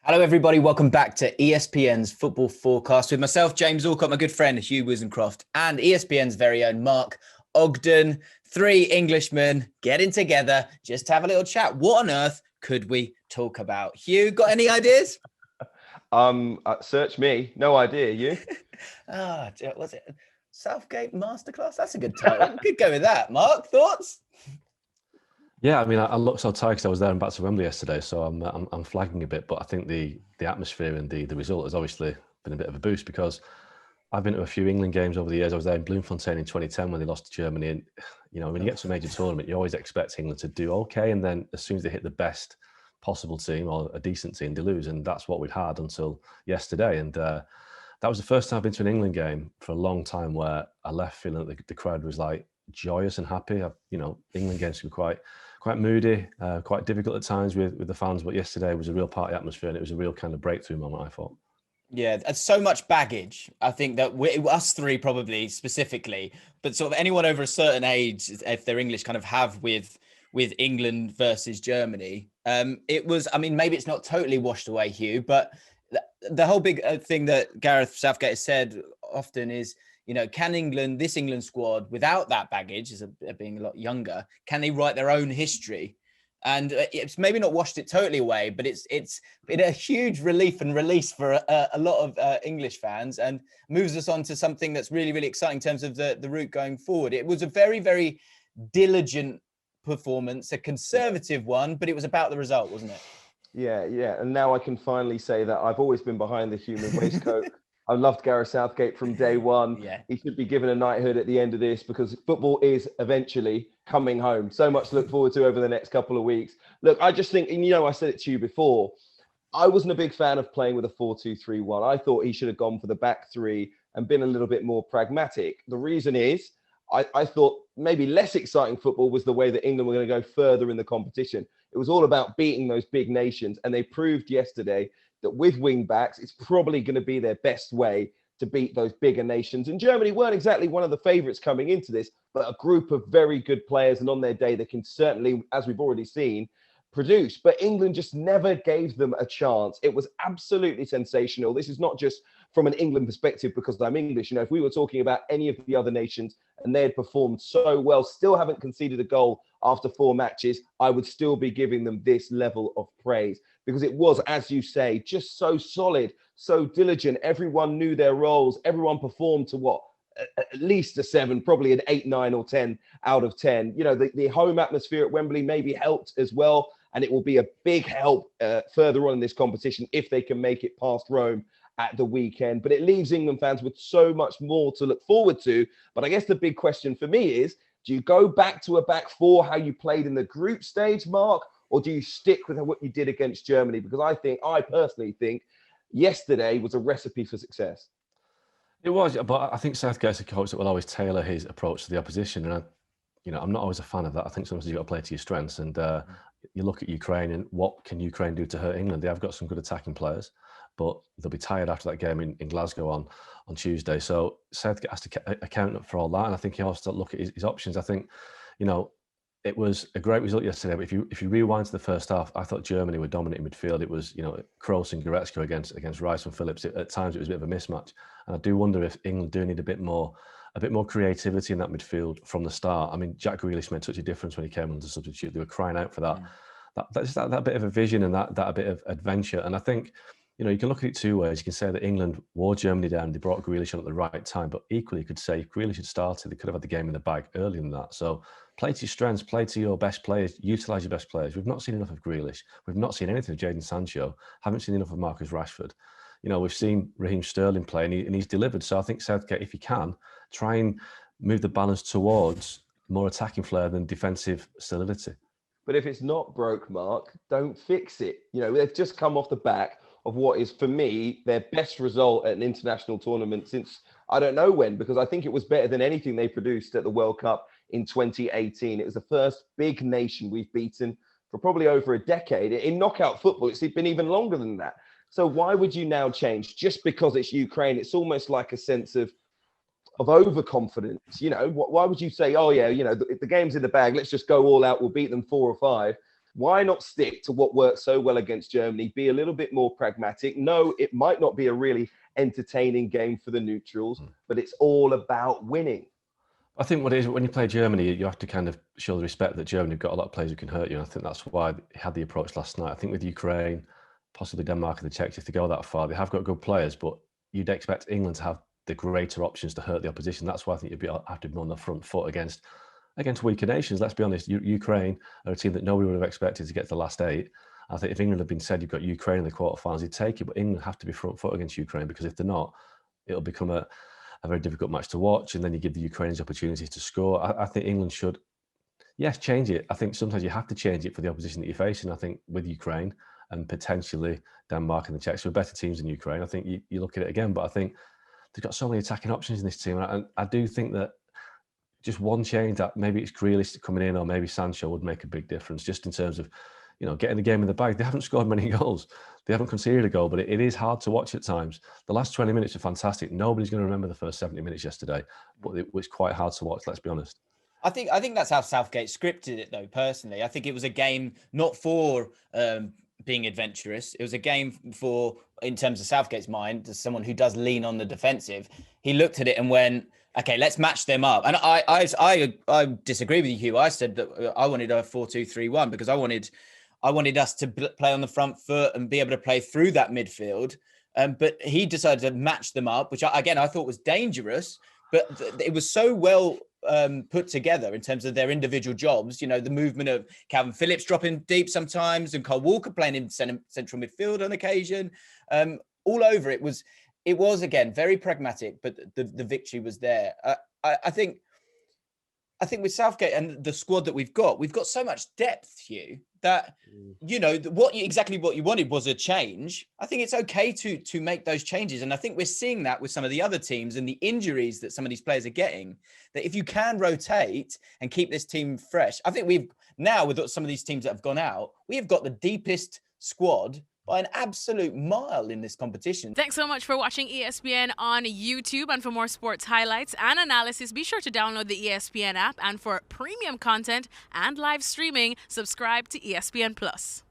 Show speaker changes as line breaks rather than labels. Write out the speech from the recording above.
Hello, everybody. Welcome back to ESPN's Football Forecast with myself, James Alcott, my good friend Hugh Wisencroft, and ESPN's very own Mark Ogden. Three Englishmen getting together just to have a little chat. What on earth could we talk about? Hugh, got any ideas?
Search me. No idea. You?
Was it Southgate Masterclass? That's a good title. We could go with that. Mark, thoughts?
Yeah, I mean, I looked so tired because I was there and back to Wembley yesterday, so I'm flagging a bit. But I think the atmosphere and the result has obviously been a bit of a boost because I've been to a few England games over the years. I was there in Bloemfontein in 2010 when they lost to Germany, and when you get to a major tournament, you always expect England to do okay, and then as soon as they hit the best possible team or a decent team, they lose, and that's what we'd had until yesterday. And that was the first time I've been to an England game for a long time where I left feeling that the crowd was like joyous and happy. England games can be quite moody, quite difficult at times with the fans. But yesterday was a real party atmosphere, and it was a real kind of breakthrough moment, I thought.
Yeah, there's so much baggage. I think that us three probably specifically, but sort of anyone over a certain age, if they're English, kind of have with England versus Germany. It was, I mean, maybe it's not totally washed away, Hugh, but the whole big thing that Gareth Southgate has said often is, can this England squad, without that baggage, as being a lot younger, can they write their own history? And it's maybe not washed it totally away, but it's been a huge relief and release for a lot of English fans, and moves us on to something that's really, really exciting in terms of the route going forward. It was a very, very diligent performance, a conservative one, but it was about the result, wasn't it?
Yeah. And now I can finally say that I've always been behind the human waistcoat. I loved Gareth Southgate from day one.
Yeah.
He should be given a knighthood at the end of this because football is eventually coming home. So much to look forward to over the next couple of weeks. Look, I just think, and I said it to you before, I wasn't a big fan of playing with a 4-2-3-1. I thought he should have gone for the back three and been a little bit more pragmatic. The reason is, I thought maybe less exciting football was the way that England were going to go further in the competition. It was all about beating those big nations. And they proved yesterday that with wing backs, it's probably going to be their best way to beat those bigger nations. And Germany weren't exactly one of the favourites coming into this, but a group of very good players. And on their day, they can certainly, as we've already seen, produce. But England just never gave them a chance. It was absolutely sensational. This is not just from an England perspective because I'm English. If we were talking about any of the other nations and they had performed so well, still haven't conceded a goal after 4 matches, I would still be giving them this level of praise because it was, as you say, just so solid, so diligent. Everyone knew their roles. Everyone performed to at least a 7, probably an 8, 9 or 10 out of 10. The home atmosphere at Wembley maybe helped as well. And it will be a big help further on in this competition if they can make it past Rome at the weekend. But it leaves England fans with so much more to look forward to. But I guess the big question for me is, do you go back to a back four, how you played in the group stage, Mark? Or do you stick with what you did against Germany? Because I personally think yesterday was a recipe for success.
It was, but I think Southgate's a coach that will always tailor his approach to the opposition. And I'm not always a fan of that. I think sometimes you've got to play to your strengths. And you look at Ukraine and what can Ukraine do to hurt England? They have got some good attacking players, but they'll be tired after that game in Glasgow on Tuesday. So Southgate has to account for all that. And I think he also look at his options. I think, it was a great result yesterday. But if you rewind to the first half, I thought Germany were dominant in midfield. It was, Kroos and Goretzka against Rice and Phillips. At times it was a bit of a mismatch. And I do wonder if England do need a bit more creativity in that midfield from the start. I mean, Jack Grealish made such a difference when he came on to substitute. They were crying out for that. That's that bit of a vision and that bit of adventure. And I think, you can look at it two ways. You can say that England wore Germany down. They brought Grealish on at the right time. But equally, you could say if Grealish had started, they could have had the game in the bag earlier than that. So play to your strengths, play to your best players, utilise your best players. We've not seen enough of Grealish. We've not seen anything of Jadon Sancho. Haven't seen enough of Marcus Rashford. We've seen Raheem Sterling play and he's delivered. So I think Southgate, if he can, try and move the balance towards more attacking flair than defensive solidity.
But if it's not broke, Mark, don't fix it. They've just come off the back of what is, for me, their best result at an international tournament since I don't know when, because I think it was better than anything they produced at the World Cup in 2018. It was the first big nation we've beaten for probably over a decade. In knockout football, it's been even longer than that. So why would you now change just because it's Ukraine? It's almost like a sense of overconfidence. Why would you say, oh yeah, the game's in the bag, let's just go all out, we'll beat them 4 or 5. Why not stick to what worked so well against Germany? Be a little bit more pragmatic. No, it might not be a really entertaining game for the neutrals, but it's all about winning.
I think what it is, when you play Germany, you have to kind of show the respect that Germany have got a lot of players who can hurt you. And I think that's why they had the approach last night. I think with Ukraine, possibly Denmark and the Czechs, if they go that far, they have got good players, but you'd expect England to have the greater options to hurt the opposition. That's why I think you'd have to be on the front foot against weaker nations. Let's be honest, Ukraine are a team that nobody would have expected to get to the last 8. I think if England had been said you've got Ukraine in the quarterfinals, you'd take it, but England have to be front foot against Ukraine, because if they're not, it'll become a very difficult match to watch, and then you give the Ukrainians opportunities to score. I think England should, yes, change it. I think sometimes you have to change it for the opposition that you're facing. I think with Ukraine and potentially Denmark and the Czechs, who are better teams than Ukraine, I think you look at it again. But I think they've got so many attacking options in this team, and I do think that just one change, that maybe it's Grealish coming in or maybe Sancho, would make a big difference, just in terms of, getting the game in the bag. They haven't scored many goals. They haven't conceded a goal, but it is hard to watch at times. The last 20 minutes are fantastic. Nobody's going to remember the first 70 minutes yesterday, but it was quite hard to watch, let's be honest.
I think that's how Southgate scripted it, though, personally. I think it was a game not for being adventurous. It was a game for, in terms of Southgate's mind, as someone who does lean on the defensive, he looked at it and went, okay, let's match them up. And I disagree with you, Hugh. I said that I wanted a 4-2-3-1 because I wanted us to play on the front foot and be able to play through that midfield. But he decided to match them up, which I thought was dangerous. But it was so well put together in terms of their individual jobs. The movement of Calvin Phillips dropping deep sometimes and Kyle Walker playing in central midfield on occasion. All over it was again very pragmatic, but the victory was there. I think with Southgate and the squad that we've got so much depth, Hugh, that what you wanted was a change. I think it's okay to make those changes, and I think we're seeing that with some of the other teams and the injuries that some of these players are getting. That if you can rotate and keep this team fresh, I think with some of these teams that have gone out, we have got the deepest squad by an absolute mile in this competition.
Thanks so much for watching ESPN on YouTube. And for more sports highlights and analysis, be sure to download the ESPN app. And for premium content and live streaming, subscribe to ESPN Plus.